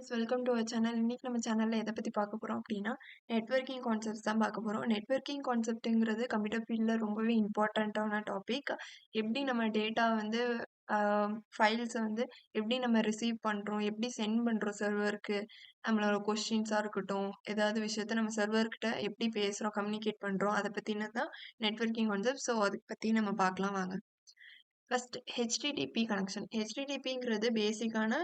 Guys welcome to our channel. இன்னைக்கு நம்ம சேனல்ல எதை பத்தி பார்க்க போறோம் அப்படின்னா நெட்வொர்க்கிங் கான்செப்ட்ஸ் தான் பார்க்க போறோம். நெட்வொர்க்கிங் கான்செப்ட்ங்கிறது கம்ப்யூட்டர் ஃபீல்ட்ல ரொம்பவே இம்பார்ட்டண்ட்டான டாபிக். எப்படி நம்ம டேட்டா வந்து ஃபைல்ஸை வந்து எப்படி நம்ம ரிசீவ் பண்றோம், எப்படி சென்ட் பண்றோம் சர்வருக்கு, நம்மளோட கொஸ்டின்ஸா இருக்கட்டும், ஏதாவது விஷயத்த நம்ம சர்வர்கிட்ட எப்படி பேசுறோம், கம்யூனிகேட் பண்றோம், அதை பத்தினது தான் நெட்வொர்க்கிங் கான்செப்ட். ஸோ அதை பத்தி நம்ம பார்க்கலாம் வாங்க. First HTTP connection. ஹெச்டிடிபிங்கிறது பேசிக்கான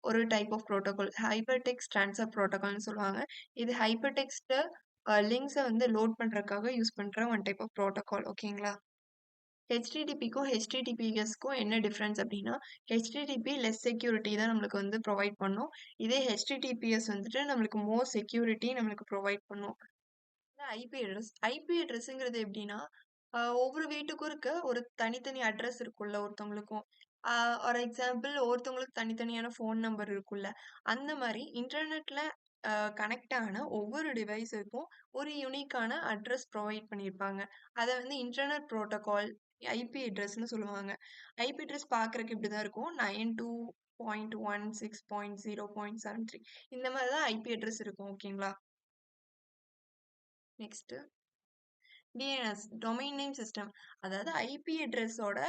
ஒரு type of protocol. Hyper text transfer ப்ரோட்டோகால்னு சொல்லுவாங்க. இது ஹைப்பர் டெக்ஸ்ட் லிங்க்ஸை வந்து லோட் பண்ணுறதுக்காக யூஸ் பண்ணுற ஒன் டைப் ஆஃப் ப்ரோட்டோகால். ஓகேங்களா? ஹெச்டிடிபிக்கும் ஹெச்டிடிபிஎஸ்க்கும் என்ன டிஃப்ரென்ஸ் அப்படின்னா, ஹெச்டிடிபி லெஸ் செக்யூரிட்டி தான் நம்மளுக்கு வந்து ப்ரொவைட் பண்ணும். இதே ஹெச்டிடிபிஎஸ் வந்துட்டு நம்மளுக்கு மோர் செக்யூரிட்டி நம்மளுக்கு ப்ரொவைட் பண்ணும். IP address. ஐபி அட்ரஸ்ங்கிறது எப்படின்னா, ஒவ்வொரு வீட்டுக்கும் இருக்க ஒரு தனித்தனி அட்ரஸ் இருக்கும்ல ஒருத்தவங்களுக்கும். ஃபார் எக்ஸாம்பிள் ஒவ்வொருத்தவங்களுக்கு தனித்தனியான ஃபோன் நம்பர் இருக்கும்ல. அந்த மாரி இன்டர்நெட்ல கனெக்ட் ஆன ஒவ்வொரு டிவைஸுக்கும் ஒரு யூனிக்கான அட்ரஸ் ப்ரொவைட் பண்ணியிருப்பாங்க. அத வந்து இன்டர்நெட் புரோட்டோகால், ஐபி அட்ரஸ்ன்னு சொல்லுவாங்க. ஐபி அட்ரஸ் பார்க்கறக்கு இப்படிதான் இருக்கும். 92.16.0.73 இந்த மாரி தான் ஐபி அட்ரஸ் இருக்கும். ஓகேங்களா? Next DNS domain name system. அதாவது ஐபி அட்ரஸோட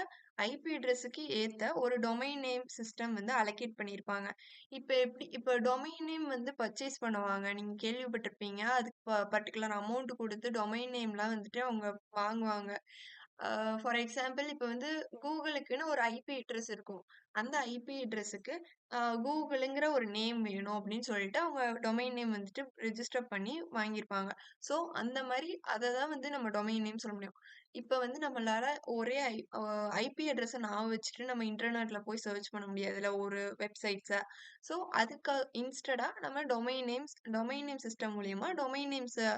ஐபி அட்ரஸுக்கு ஏத்த ஒரு டொமைன் நேம் சிஸ்டம் வந்து அலோகேட் பண்ணியிருப்பாங்க. இப்போ டொமைன் நேம் வந்து பர்ச்சேஸ் பண்ணுவாங்க. நீங்க கேள்விப்பட்டிருப்பீங்க. அதுக்கு பர்ட்டிகுலர் அமௌண்ட் குடுத்து டொமைன் நேம்லாம் வந்துட்டு அவங்க வாங்குவாங்க. ஃபார் எக்ஸாம்பிள் இப்போ வந்து கூகுளுக்குன்னு ஒரு ஐபி அட்ரஸ் இருக்கும். அந்த ஐபி அட்ரஸுக்கு கூகுளுங்கிற ஒரு நேம் வேணும் அப்படின்னு சொல்லிட்டு அவங்க டொமைன் நேம் வந்துட்டு ரிஜிஸ்டர் பண்ணி வாங்கியிருப்பாங்க. ஸோ அந்த மாரி அத தான் வந்து நம்ம டொமைன் நேம் சொல்ல முடியும். இப்ப வந்து நம்மளால ஒரே ஐபி அட்ரஸ ஞாபகம் வச்சுட்டு நம்ம இன்டர்நெட்ல போய் சர்ச் பண்ண முடியாதுல்ல ஒரு வெப்சைட்ஸ. ஸோ அதுக்கு இன்ஸ்டெடா நம்ம டொமைன் நேம் சிஸ்டம் மூலியமா டொமைன் நேம்ஸ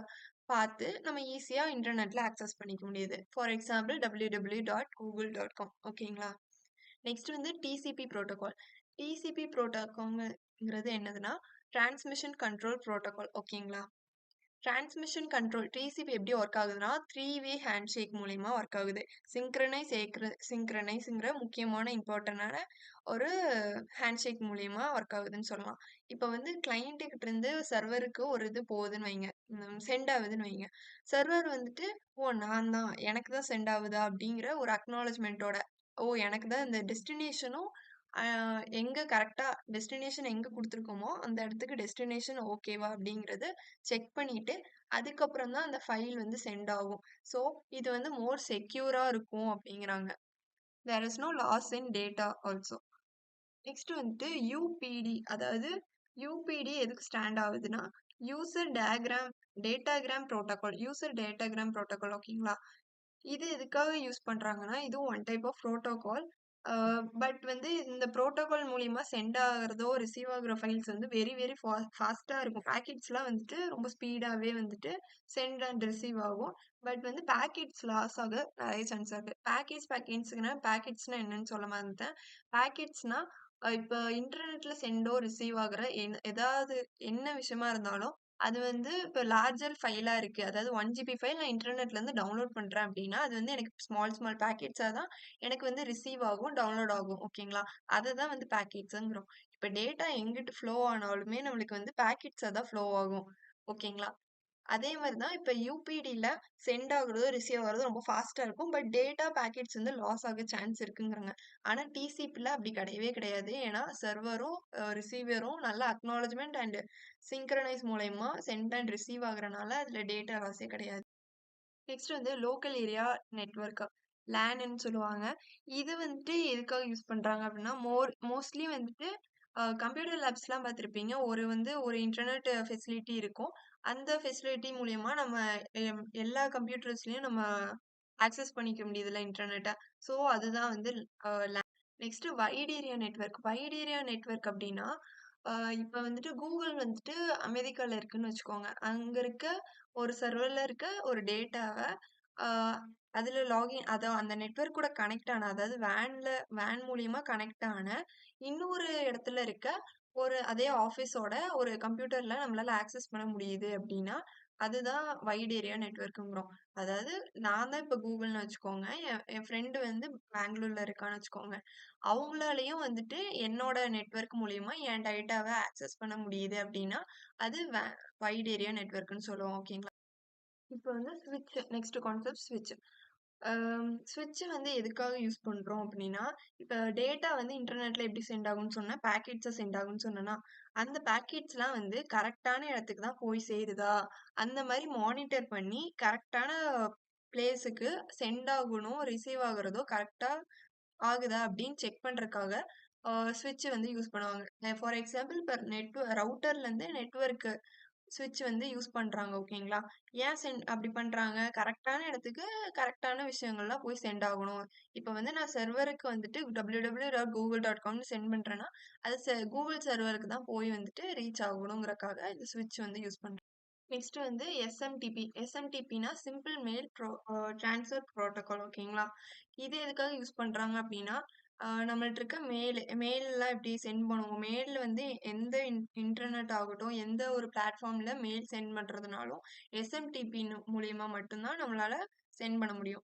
பார்த்து நம்ம ஈஸியா இன்டர்நெட்ல ஆக்சஸ் பண்ணிக்க முடியுது. For example www.google.com. ஓகேங்களா? நெக்ஸ்ட் வந்து டிசிபி புரோட்டோகால். டிசிபி புரோட்டோகால்ங்கிறது என்னதுன்னா டிரான்ஸ்மிஷன் கண்ட்ரோல் புரோட்டோகால். ஓகேங்களா? டிரான்ஸ்மிஷன் கண்ட்ரோல் டிசிபி எப்படி ஒர்க் ஆகுதுன்னா 3-வே ஹேண்ட் ஷேக் மூலியமா ஒர்க் ஆகுது. சிங்க்ரனைஸ்ங்கிற முக்கியமான இம்பார்ட்டன்டான ஒரு ஹேண்ட் ஷேக் மூலியமா ஒர்க் ஆகுதுன்னு சொல்லலாம். இப்போ வந்து கிளையண்ட் கிட்ட இருந்து சர்வருக்கு ஒரு இது போகுதுன்னு வைங்க, சென்ட் ஆகுதுன்னு வைங்க. சர்வர் வந்துட்டு ஓ நான் தான் எனக்கு தான் சென்ட் ஆகுதா அப்படிங்கிற ஒரு அக்னாலஜ்மெண்ட்டோட ஓ எனக்கு தான் இந்த டெஸ்டினேஷனும் எங்க கரெக்டா டெஸ்டினேஷன் எங்க குடுத்துருக்கோமோ அந்த இடத்துக்கு டெஸ்டினேஷன் ஓகேவா அப்படிங்கிறது செக் பண்ணிட்டு அதுக்கப்புறம் தான் அந்த ஃபைல் வந்து சென்ட் ஆகும். ஸோ இது வந்து மோர் செக்யூரா இருக்கும் அப்படிங்கிறாங்க. There is no loss in data also. Next வந்துட்டு யூபிடி. அதாவது யூபிடி எதுக்கு ஸ்டாண்ட் ஆகுதுன்னா யூசர் டேட்டாகிராம் புரோட்டோகால். ஓகேங்களா? இது எதுக்காக யூஸ் பண்றாங்கன்னா இதுவும் one type of protocol. But வந்து இந்த புரோட்டோகால் மூலியமா சென்ட் ஆகுறதோ ரிசீவ் ஆகுற ஃபைல்ஸ் வந்து வெரி வெரி ஃபாஸ்டா இருக்கும். பேக்கெட்ஸ்லாம் வந்துட்டு ரொம்ப ஸ்பீடாவே வந்துட்டு சென்ட் அண்ட் ரிசீவ் ஆகும். பட் வந்து பேக்கெட்ஸ் லாஸ் ஆக நிறைய சான்ஸ் இருக்கு. பேக்கெட்ஸ்னா என்னன்னு சொல்ல மறந்துட்டேன். பேக்கெட்ஸ்னா இப்போ இன்டர்நெட்ல சென்டோ ரிசீவ் ஆகுற ஏதாவது என்ன விஷயமா இருந்தாலும் அது வந்து இப்போ லார்ஜர் ஃபைலா இருக்கு. அதாவது 1 ஜிபி ஃபைல் நான் இன்டர்நெட்ல இருந்து டவுன்லோட் பண்றேன் அப்படின்னா அது வந்து எனக்கு ஸ்மால் ஸ்மால் பேக்கெட்ஸா தான் எனக்கு வந்து ரிசீவ் ஆகும், டவுன்லோட் ஆகும். ஓகேங்களா? அததான் வந்து பேக்கெட்ஸ்ங்கிறோம். இப்ப டேட்டா எங்கிட்டு ஃப்ளோ ஆனாலுமே நம்மளுக்கு வந்து பேக்கெட்ஸா தான் ஃப்ளோ ஆகும். ஓகேங்களா? அதே மாதிரி தான் இப்போ யூபிடியில் சென்ட் ஆகுறதோ ரிசீவ் ஆகுறதோ ரொம்ப ஃபாஸ்ட்டாக இருக்கும். பட் டேட்டா பேக்கெட்ஸ் வந்து லாஸ் ஆக சான்ஸ் இருக்குங்கிறாங்க. ஆனால் டிசிபியில் அப்படி கிடையவே கிடையாது. ஏன்னா சர்வரும் ரிசீவரும் நல்ல அக்னாலஜ்மெண்ட் அண்ட் சிங்க்ரனைஸ் மூலயமா சென்ட் அண்ட் ரிசீவ் ஆகுறனால அதில் டேட்டா லாஸே கிடையாது. நெக்ஸ்ட் வந்து லோக்கல் ஏரியா நெட்வொர்க், லேன்னு சொல்லுவாங்க. இது வந்துட்டு எதுக்காக யூஸ் பண்றாங்க அப்படின்னா மோஸ்ட்லி வந்துட்டு கம்ப்யூட்டர் லேப்ஸ்லாம் பார்த்துருப்பீங்க. ஒரு இன்டர்நெட் ஃபெசிலிட்டி இருக்கும். அந்த ஃபெசிலிட்டி மூலியமா நம்ம எல்லா கம்ப்யூட்டர்ஸ்லயும் நம்ம ஆக்சஸ் பண்ணிக்க முடியுதுல்ல இன்டர்நெட்டை. ஸோ அதுதான் வந்து நெக்ஸ்ட் வைட் ஏரியா நெட்வொர்க் அப்படின்னா இப்போ வந்துட்டு கூகுள் வந்துட்டு அமெரிக்கால இருக்குன்னு வச்சுக்கோங்க. அங்க இருக்க ஒரு சர்வர்ல இருக்க ஒரு டேட்டாவை அதுல லாகின் அந்த நெட்வொர்க் கூட கனெக்ட் ஆன அதாவது வேன் மூலியமா கனெக்ட் ஆன இன்னொரு இடத்துல இருக்க ஒரு அதே ஆஃபீஸோட ஒரு கம்ப்யூட்டர்ல நம்மளால ஆக்சஸ் பண்ண முடியுது அப்படின்னா அதுதான் வைட் ஏரியா நெட்வொர்க்குங்கிறோம். அதாவது நான் தான் இப்ப கூகுள்ன்னு வச்சுக்கோங்க. என் ஃப்ரெண்டு வந்து பெங்களூர்ல இருக்கான்னு வச்சுக்கோங்க. அவங்களாலயும் வந்துட்டு என்னோட நெட்வொர்க் மூலியமா என் டேட்டாவ ஆக்சஸ் பண்ண முடியுது அப்படின்னா, அது வைட் ஏரியா நெட்வொர்க்ன்னு சொல்லுவோம். ஓகேங்களா? இப்போ வந்து நெக்ஸ்ட் கான்செப்ட் ஸ்விட்ச். ஸ்விட்ச் வந்து எதுக்காக யூஸ் பண்றோம் அப்படின்னா, இப்போ டேட்டா வந்து இன்டர்நெட்ல எப்படி சென்ட் ஆகும்னு சொன்னேன், பேக்கெட்ஸா சென்ட் ஆகும்னு சொன்னேன்னா, அந்த பேக்கெட்ஸ்லாம் வந்து கரெக்டான இடத்துக்கு தான் போய் சேருதா, அந்த மாதிரி மானிட்டர் பண்ணி கரெக்டான பிளேஸுக்கு சென்ட் ஆகணும், ரிசீவ் ஆகுறதோ கரெக்டா ஆகுதா அப்படின்னு செக் பண்றதுக்காக ஸ்விட்ச் வந்து யூஸ் பண்ணுவாங்க. ஃபார் எக்ஸாம்பிள் இப்போ ரவுட்டர்ல இருந்து நெட்வொர்க் ஸ்விட்ச் வந்து யூஸ் பண்றாங்க. ஓகேங்களா? ஏன் அப்படி பண்றாங்க? கரெக்டான இடத்துக்கு கரெக்டான விஷயங்கள்லாம் போய் சென்ட் ஆகணும். இப்ப வந்து நான் சர்வருக்கு வந்துட்டு www.google.comனு சென்ட் பண்றேன்னா, அது கூகுள் சர்வருக்கு தான் போய் வந்துட்டு ரீச் ஆகணுங்கிறக்காக இந்த ஸ்விட்ச் வந்து யூஸ் பண்றாங்க. நெக்ஸ்ட் வந்து எஸ்எம்டிபி. எஸ்எம்டிபினா சிம்பிள் மெயில் ட்ரான்ஸ்ஃபர் ப்ரோட்டோகால். ஓகேங்களா? இது எதுக்காக யூஸ் பண்றாங்க அப்படின்னா, நம்மள்ட்ட இருக்க மெயில்லாம் எப்படி சென்ட் பண்ணுவோம்? மெயில் வந்து எந்த இன்டர்நெட் ஆகட்டும், எந்த ஒரு பிளாட்ஃபார்ம்ல மெயில் சென்ட் பண்றதுனாலும் எஸ்எம்டிபி மூலியமா மட்டும்தான் நம்மளால சென்ட் பண்ண முடியும்.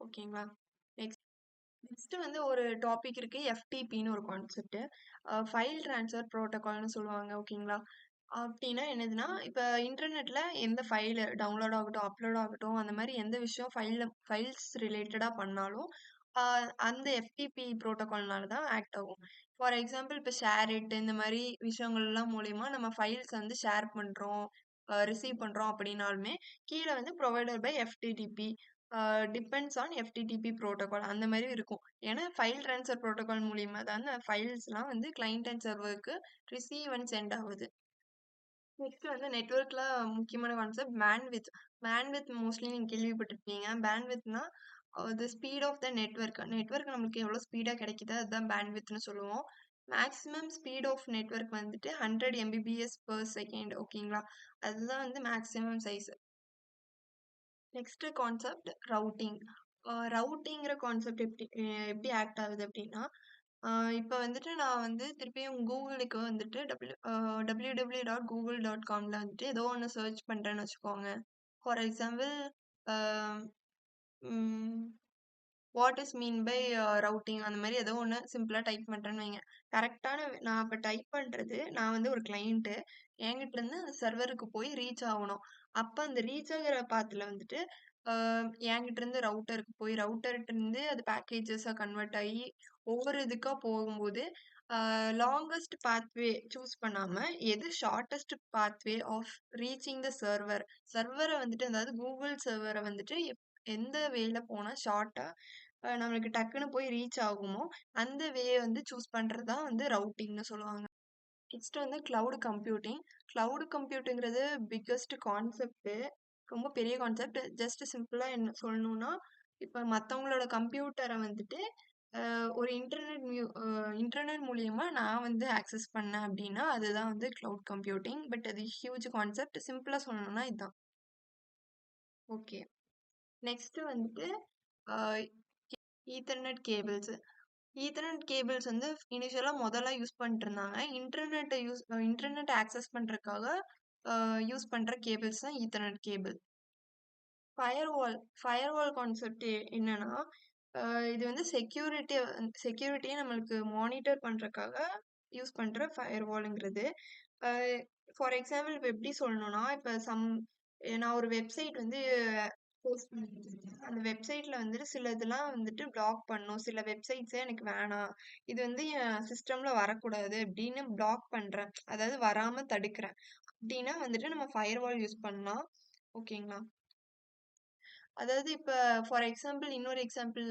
ஓகேங்களா? நெக்ஸ்ட் நெக்ஸ்ட் வந்து ஒரு டாபிக் இருக்கு. எஃப்டிபின்னு ஒரு கான்செப்ட். ஃபைல் ட்ரான்ஸ்ஃபர் ப்ரோட்டோகால்னு சொல்லுவாங்க. ஓகேங்களா? அப்படின்னா என்னதுன்னா, இப்ப இன்டர்நெட்ல எந்த ஃபைல் டவுன்லோட் ஆகட்டும், அப்லோட் ஆகட்டும், அந்த மாதிரி எந்த விஷயம் ஃபைல்ஸ் ரிலேட்டடா பண்ணாலும் அந்த எஃப்டிபி புரோட்டோகால்னால தான் ஆக்ட் ஆகும். ஃபார் எக்ஸாம்பிள் இப்போ ஷேர் இட் இந்த மாதிரி விஷயங்கள்லாம் மூலியமா நம்ம ஃபைல்ஸ் வந்து ஷேர் பண்றோம், ரிசீவ் பண்றோம் அப்படின்னாலுமே கீழே வந்து provider by FTP, depends on FTP protocol அந்த மாதிரி இருக்கும். ஏன்னா ஃபைல் ட்ரான்ஸ்ஃபர் புரோட்டோகால் மூலியமா தான் ஃபைல்ஸ்லாம் வந்து கிளைண்ட் அண்ட் சர்வருக்கு ரிசீவ் அண்ட் சென்ட் ஆகுது. நெக்ஸ்ட் வந்து நெட்வொர்க்ல முக்கியமான கான்செப்ட் பேண்ட்வித். பேண்ட்வித் மோஸ்ட்லி நீங்க கேள்விப்பட்டிருப்பீங்க. பேண்ட்வித்னா the speed of the network. Network நம்மளுக்கு எவ்வளோ ஸ்பீடா கிடைக்குதோ அதுதான் பேண்ட்வித்னு சொல்லுவோம். மேக்ஸிமம் ஸ்பீட் ஆஃப் நெட்வொர்க் வந்துட்டு 100 Mbps per செகண்ட். ஓகேங்களா? அதுதான் வந்து maximum size. Next concept routing. ரவுட்டிங்கிற கான்செப்ட் எப்படி ஆக்ட் ஆகுது அப்படின்னா, இப்போ வந்துட்டு நான் வந்து திருப்பியும் கூகுளுக்கு வந்துட்டு www.google.comல வந்துட்டு ஏதோ ஒன்று சர்ச் பண்ணுறேன்னு வச்சுக்கோங்க. For example what is mean by routing அந்த மாதிரி ஏதோ ஒன்று சிம்பிளாக டைப் பண்ணுறேன்னு வைங்க. கரெக்டான நான் இப்போ டைப் பண்ணுறது நான் வந்து ஒரு கிளைண்ட்டு என்கிட்ட இருந்து அந்த சர்வருக்கு போய் ரீச் ஆகணும். அப்போ அந்த ரீச் ஆகிற பாத்தில் வந்துட்டு என்கிட்ட இருந்து ரவுட்டருக்கு போய் ரவுட்டர்கிட்ட இருந்து அது பேக்கேஜஸாக கன்வெர்ட் ஆகி ஒவ்வொரு இதுக்காக போகும்போது லாங்கஸ்ட் பாத்வே சூஸ் பண்ணாமல் எது shortest pathway of reaching the சர்வரை வந்துட்டு அதாவது கூகுள் சர்வரை வந்துட்டு எந்த வேல போனால் ஷார்ட்டாக நம்மளுக்கு டக்குன்னு போய் ரீச் ஆகுமோ அந்த வே வந்து சூஸ் பண்ணுறது தான் வந்து ரவுட்டிங்னு சொல்லுவாங்க. நெக்ஸ்ட் வந்து கிளவுட் கம்ப்யூட்டிங். கிளவுட் கம்ப்யூட்டிங்கிறது பிக்கஸ்ட் கான்செப்ட். ரொம்ப பெரிய கான்செப்ட். ஜஸ்ட் சிம்பிளாக என்ன சொல்லணும்னா, இப்போ மற்றவங்களோட கம்ப்யூட்டரை வந்துட்டு ஒரு இன்டர்நெட் மூலியமா நான் வந்து ஆக்சஸ் பண்ணேன் அப்படின்னா அதுதான் வந்து கிளவுட் கம்ப்யூட்டிங். பட் அது ஹியூஜ் கான்செப்ட். சிம்பிளாக சொல்லணும்னா இதுதான். ஓகே. நெக்ஸ்ட் வந்துட்டு ஈத்தர்நெட் கேபிள்ஸ். ஈத்தர்நெட் கேபிள்ஸ் வந்து இனிஷியலாக முதல்ல யூஸ் பண்ணிட்டு இருந்தாங்க. இன்டர்நெட் ஆக்சஸ் பண்ணுறதுக்காக யூஸ் பண்ணுற கேபிள்ஸ் தான் ஈத்தர்நெட் கேபிள். ஃபயர்வால் கான்செப்ட் என்னன்னா, இது வந்து செக்யூரிட்டியை நம்மளுக்கு மானிட்டர் பண்ணுறதுக்காக யூஸ் பண்ணுற ஃபயர்வாலுங்கிறது. ஃபார் எக்ஸாம்பிள் இப்போ எப்படி சொல்லணும்னா, இப்போ நான் ஒரு வெப்சைட் வந்து போஸ்ட் பண்ணிட்டு இருக்கேன். அந்த வெப்சைட்ல வந்துட்டு சில இதெல்லாம் வந்துட்டு பிளாக் பண்ணும். சில வெப்சைட்ஸே எனக்கு வேணாம். இது வந்து என் சிஸ்டம்ல வரக்கூடாது அப்படின்னு பிளாக் பண்றேன். அதாவது வராம தடுக்கிறேன். அப்படின்னா வந்துட்டு நம்ம ஃபயர்வால் யூஸ் பண்ணலாம். ஓகேங்களா? அதாவது இப்போ ஃபார் எக்ஸாம்பிள் இன்னொரு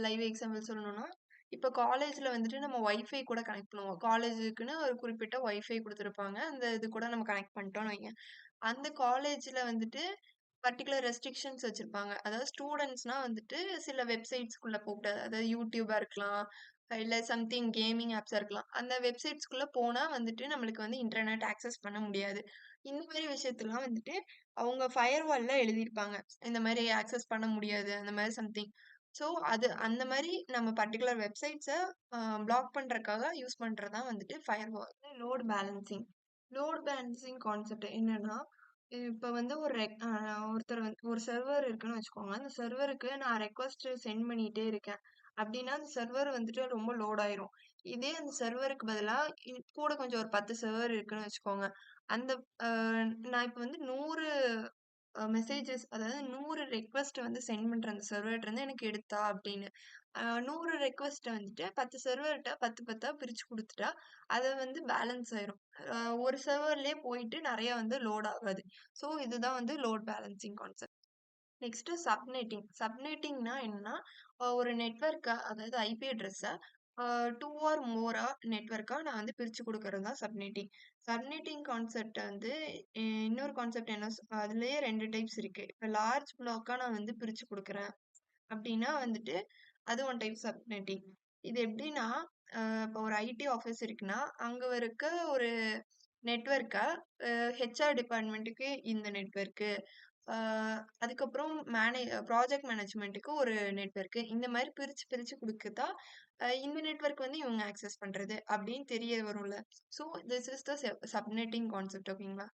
லைவ் எக்ஸாம்பிள் சொல்லணும்னா, இப்போ காலேஜ்ல வந்துட்டு நம்ம ஒய்ஃபை கூட கனெக்ட் பண்ணுவோம். காலேஜுக்குன்னு ஒரு குறிப்பிட்ட ஒய்ஃபை கொடுத்துருப்பாங்க. அந்த இது கூட நம்ம கனெக்ட் பண்ணிட்டோம்னு வைங்க. அந்த காலேஜ்ல வந்துட்டு பர்டிகுலர் ரெஸ்ட்ரிக்ஷன்ஸ் வச்சிருப்பாங்க. அதாவது ஸ்டூடெண்ட்ஸ்னா வந்துட்டு சில வெப்சைட்ஸ்குள்ள போகக்கூடாது. அதாவது யூடியூபா இருக்கலாம், இல்ல சம்திங் கேமிங் ஆப்ஸா இருக்கலாம். அந்த வெப்சைட்ஸ்குள்ள போனா வந்துட்டு நம்மளுக்கு வந்து இன்டர்நெட் ஆக்சஸ் பண்ண முடியாது. இந்த மாதிரி விஷயத்தெல்லாம் வந்துட்டு அவங்க ஃபயர்வால்ல எழுதியிருப்பாங்க. இந்த மாதிரி ஆக்சஸ் பண்ண முடியாது. அந்த மாதிரி சம்திங். ஸோ அந்த மாதிரி நம்ம பர்டிகுலர் வெப்சைட்ஸை பிளாக் பண்றதுக்காக யூஸ் பண்றது தான் வந்துட்டு firewall. Load balancing. Load balancing concept என்னன்னா, இப்ப வந்து ஒருத்தர் வந்து ஒரு சர்வர் இருக்குன்னு வச்சுக்கோங்க. அந்த சர்வருக்கு நான் ரெக்வெஸ்ட் சென்ட் பண்ணிட்டே இருக்கேன். அப்படின்னா அந்த சர்வர் வந்துட்டு ரொம்ப லோட் ஆயிரும். இதே அந்த சர்வருக்கு பதிலா கூட கொஞ்சம் ஒரு 10 சர்வர் இருக்குன்னு வச்சுக்கோங்க. அந்த அ நான் இப்ப வந்து 100 மெசேஜஸ் அதாவது 100 ரெக்வெஸ்ட் வந்து சென்ட் பண்றேன் அந்த சர்வர்ட்ட இருந்து எனக்கு எடுத்தா அப்படின்னு. 100 ரெக்வெஸ்ட்ட வந்துட்டு 10 சர்வர்ட்ட 10 10ஆ பிரிச்சு குடுத்துட்டா, அது வந்து பேலன்ஸ் ஆயிரும். ஒரு சர்வர்லயே போயிட்டு நெறைய வந்து லோட் ஆகாது. ஸோ இதுதான் வந்து load balancing concept. Next subnetting. சப்நெட்டிங்னா என்னன்னா, ஒரு நெட்வொர்க்க அதாவது ஐபி அட்ரஸ 2 ஆர் மோரா நெட்வொர்க்கா நான் வந்து பிரிச்சு குடுக்குறது தான் சப்நெட்டிங். சப்நெட்டிங் கான்செப்ட்ட வந்து இன்னொரு கான்செப்ட் என்ன அதிலேயே 2 டைப்ஸ் இருக்கு. இப்ப லார்ஜ் ப்ளாக்கா நான் வந்து பிரிச்சு குடுக்குறேன் அப்படின்னா வந்துட்டு, அது ஒன் டைப் சப்நெட்டிங். இது எப்படின்னா, இப்போ ஒரு ஐடி ஆஃபீஸ் இருக்குன்னா, அங்க இருக்க ஒரு நெட்வொர்க்க ஹெச்ஆர் டிபார்ட்மெண்ட்டுக்கு இந்த நெட்வொர்க்கு, ஆ அதுக்கப்புறம் ப்ராஜெக்ட் மேனேஜ்மென்ட்டுக்கு ஒரு நெட்வொர்க்கு. இந்த மாரி பிரிச்சு, பிரிச்சு குடுக்குதா, இந்த நெட்வொர்க் வந்து இவங்க ஆக்சஸ் பண்றது அப்படின்னு தெரிய வரும்ல. So this is the subnetting concept ஓகேங்களா?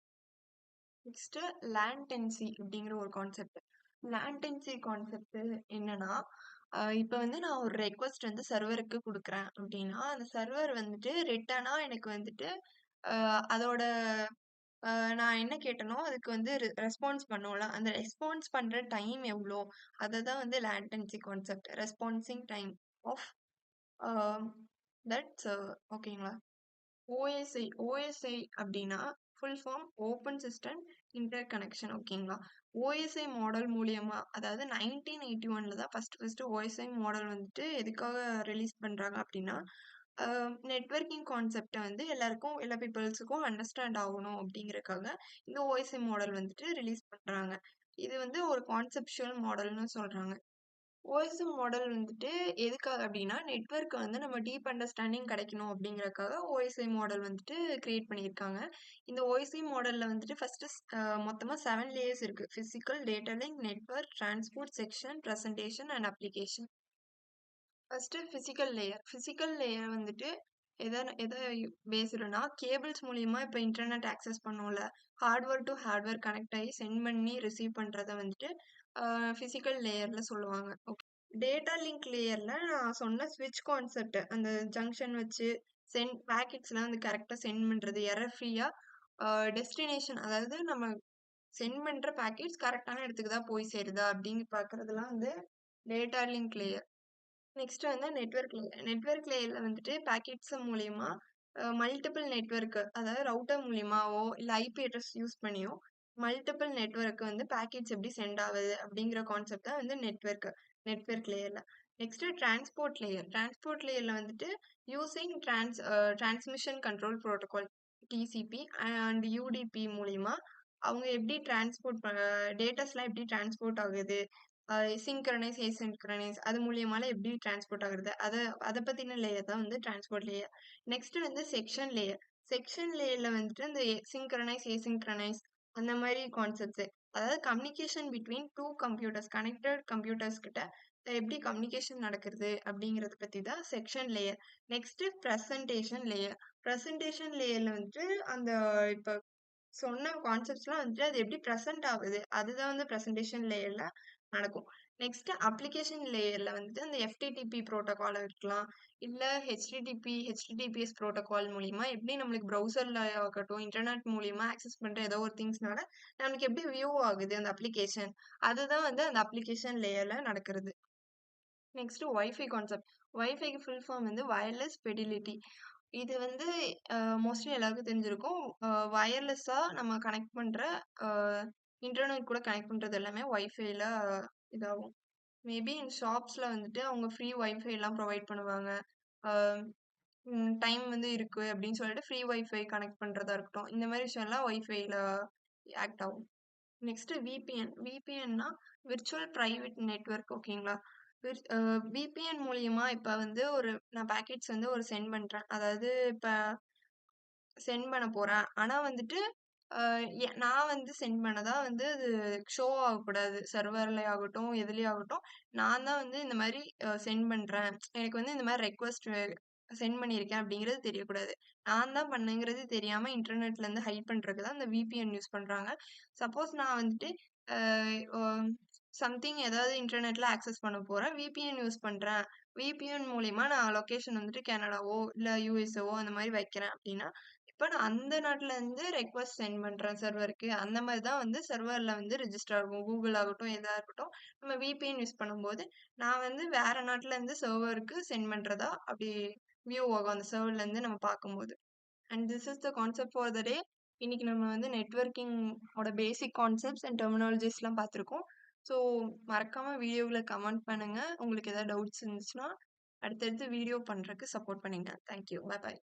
நெக்ஸ்ட் லேன்டென்சி அப்படிங்கிற ஒரு கான்செப்ட். லேன்டென்சி கான்செப்ட் என்னன்னா, இப்ப வந்து நான் ஒரு ரெக்வெஸ்ட் வந்து சர்வருக்கு குடுக்குறேன் அப்படின்னா, அந்த சர்வர் வந்துட்டு ரிட்டர்னா எனக்கு வந்துட்டு அதோட நான் என்ன கேட்டனோ அதுக்கு வந்து ரெஸ்பான்ஸ் பண்ணும்ல. அந்த ரெஸ்பான்ஸ் பண்ற டைம் எவ்ளோ? அததான் வந்து latency concept. Responsing time of a that server. ஓகேங்களா? ஓஎஸ்ஐ. ஓஎஸ்ஐ அப்படின்னா full form open system interconnection ஓகேங்களா? ஓஎஸ்ஐ மாடல் மூலியமா அதாவது 1981ல தான் ஃபர்ஸ்ட் ஓஎஸ்ஐ மாடல் வந்துட்டு எதுக்காக ரிலீஸ் பண்றாங்க அப்படின்னா, நெட்வொர்க்கிங் கான்செப்ட்ட வந்து எல்லா பீப்பிள்ஸுக்கும் அண்டர்ஸ்டாண்ட் ஆகணும் அப்படிங்கிறதுக்காக இந்த ஓஎஸ்ஐ மாடல் வந்துட்டு ரிலீஸ் பண்றாங்க. இது வந்து ஒரு கான்செப்சுவல் மாடல்னு சொல்றாங்க. ஓஎஸ்எம் மாடல் வந்துட்டு எதுக்காக அப்படின்னா, நெட்வொர்க் வந்து நம்ம டீப் அண்டர்ஸ்டாண்டிங் கிடைக்கணும் அப்படிங்கிறதுக்காக ஓஎஸ்ஐ மாடல் வந்துட்டு கிரியேட் பண்ணியிருக்காங்க. இந்த ஓஎஸ்ஐ மாடல்ல வந்துட்டு மொத்தமா 7 லேயர்ஸ் இருக்கு. Physical, data link, network, transport, section, presentation and application. First physical layer. Physical layer வந்துட்டு எத பேஸ்டுனா, கேபிள்ஸ் மூலியமா இப்ப இன்டர்நெட் ஆக்சஸ் பண்ணோம்ல, ஹார்ட்வேர் டூ ஹார்ட்வேர் கனெக்ட் ஆகி சென்ட் பண்ணி ரிசீவ் பண்றத வந்துட்டு ஃபிசிக்கல் லேயர்ல சொல்லுவாங்க. ஓகே. டேட்டா லிங்க் லேயர்ல நான் சொன்ன ஸ்விட்ச் கான்செப்ட் அந்த ஜங்ஷன் வச்சு பேக்கெட்ஸ்லாம் வந்து கரெக்டா சென்ட் பண்றது எரர் ஃப்ரீயா டெஸ்டினேஷன் அதாவது நம்ம சென்ட் பண்ற பேக்கெட்ஸ் கரெக்டான இடத்துக்கு தான் போய் சேருதா அப்படின்னு பாக்குறதுலாம் வந்து டேட்டா லிங்க் லேயர். நெக்ஸ்ட் வந்து நெட்வொர்க் லேயர். நெட்வொர்க் லேயர்ல வந்துட்டு பாக்கெட்ஸ் மூலியமா மல்டிபிள் நெட்வொர்க் அதாவது ரவுட்டர் மூலியமாவோ இல்ல ஐபி அட்ரஸ் யூஸ் பண்ணியோ மல்டிபிள் நெட்வொர்க் வந்து பேக்கெட்ஸ் எப்படி சென்ட் ஆகுது அப்படிங்கிற கான்செப்ட் தான் வந்து நெட்வொர்க் லேயர்ல. Next transport layer. டிரான்ஸ்போர்ட் லேயர்ல வந்துட்டு using transmission control protocol TCP and UDP மூலியமா அவங்க எப்படி டேட்டாஸ்லாம் எப்படி டிரான்ஸ்போர்ட் ஆகுது, சிங்க்ரனைஸ், ஏசின்க்ரனைஸ் அது மூலியமால எப்படி டிரான்ஸ்போர்ட் ஆகுறது அதை பத்தின லேயர் தான் வந்து டிரான்ஸ்போர்ட் லேயர். நெக்ஸ்ட் வந்து செக்ஷன் லேயர். செக்ஷன் லேயர்ல வந்துட்டு இந்த சிங்க்ரனைஸ், ஏசின்க்ரனைஸ் அந்த மாதிரி கான்செப்ட்ஸ் அதாவது communication between two computers connected computers கிட்ட எப்படி கம்யூனிகேஷன் நடக்கிறது அப்படிங்கறத பத்தி தான் section layer. Next presentation layer. Presentation லேயர்ல வந்துட்டு அந்த இப்ப சொன்ன கான்செப்ட்ஸ்லாம் வந்துட்டு அது எப்படி ப்ரெசென்ட் ஆகுது அதுதான் வந்து ப்ரெசன்டேஷன் லேயர்ல நடக்கும். நெக்ஸ்ட் அப்ளிகேஷன் லேயர்ல வந்துட்டு அந்த எஃப்டிடிபி புரோட்டோகால் இருக்கலாம், இல்ல ஹெச்டிடிபிஎஸ் புரோட்டோகால் மூலியமா எப்படி நம்மளுக்கு ப்ரௌசர்ல ஆகட்டும் இன்டர்நெட் மூலியமா ஆக்சஸ் பண்ற ஏதோ ஒரு திங்ஸ்னால நமக்கு எப்படி வியூ ஆகுது அந்த அப்ளிகேஷன் அதுதான் வந்து அந்த அப்ளிகேஷன் லேயர்ல நடக்கிறது. Next wifi concept. வைஃபைக்கு ஃபுல் ஃபார்ம் வந்து வயர்லெஸ் ஃபெடிலிட்டி. இது வந்து மோஸ்ட்லி எல்லாருக்கும் தெரிஞ்சிருக்கும். வயர்லெஸ்ஸா நம்ம கனெக்ட் பண்ற இன்டர்நெட் கூட கனெக்ட் பண்றது எல்லாமே வைஃபைல இதாகும். மேபி இன் ஷாப்ஸ்ல வந்துட்டு அவங்க ஃப்ரீ வைஃபை எல்லாம் ப்ரொவைட் பண்ணுவாங்க. டைம் வந்து இருக்கு அப்படின்னு சொல்லிட்டு ஃப்ரீ வைஃபை கனெக்ட் பண்றதா இருக்கட்டும். இந்த மாதிரி விஷயம்லாம் வைஃபைல ஆக்ட் ஆகும். Next VPN. விபிஎன்னா விர்ச்சுவல் பிரைவேட் நெட்வொர்க் ஓகேங்களா? விபிஎன் மூலியமா இப்ப வந்து நான் பேக்கெட்ஸ் வந்து சென்ட் பண்றேன். அதாவது இப்ப சென்ட் பண்ண போறேன். ஆனா வந்துட்டு நான் வந்து சென்ட் பண்ணதா வந்து அது ஷோ ஆகக்கூடாது. சர்வர்ல ஆகட்டும், எதுலயும் ஆகட்டும். நான் தான் வந்து இந்த மாதிரி சென்ட் பண்றேன். எனக்கு வந்து இந்த மாதிரி ரெக்வெஸ்ட் சென்ட் பண்ணியிருக்கேன் அப்படிங்கிறது தெரியக்கூடாது. நான் தான் பண்ணேங்கிறது தெரியாம இன்டர்நெட்லேருந்து ஹைட் பண்றதுக்கு தான் இந்த விபிஎன் யூஸ் பண்றாங்க. சப்போஸ் நான் வந்துட்டு அ ஒ சம்திங் ஏதாவது இன்டர்நெட்ல ஆக்சஸ் பண்ண போறேன். விபிஎன் யூஸ் பண்றேன். விபிஎன் மூலியமா நான் லொகேஷன் வந்துட்டு கனடாவோ, இல்ல யுஎஸ்ஏவோ அந்த மாரி வைக்கிறேன் அப்படின்னா, இப்ப நான் அந்த நாட்டுல இருந்து ரெக்வெஸ்ட் சென்ட் பண்றேன் சர்வருக்கு. அந்த மாரி தான் வந்து சர்வர்ல வந்து ரெஜிஸ்டர் ஆகும். கூகுள் ஆகட்டும், எதா இருக்கட்டும். நம்ம விபிஎன் யூஸ் பண்ணும்போது, நான் வந்து வேற நாட்டுல இருந்து சர்வருக்கு சென்ட் பண்றதா அப்படி வியூ ஆகும் அந்த சர்வர்ல இருந்து நம்ம பார்க்கும்போது. And this is the concept for the day. இன்னைக்கு நம்ம வந்து நெட்வொர்க்கிங் ஓட பேசிக் கான்செப்ட்ஸ் அண்ட் டெர்மினாலஜிஸ்லாம் பார்த்துருக்கோம். ஸோ மறக்காம வீடியோவில் கமெண்ட் பண்ணுங்க. உங்களுக்கு ஏதாவது டவுட்ஸ் இருந்துச்சுன்னா அடுத்தடுத்து வீடியோ பண்றதுக்கு சப்போர்ட் பண்ணுங்க. தேங்க்யூ. Bye by.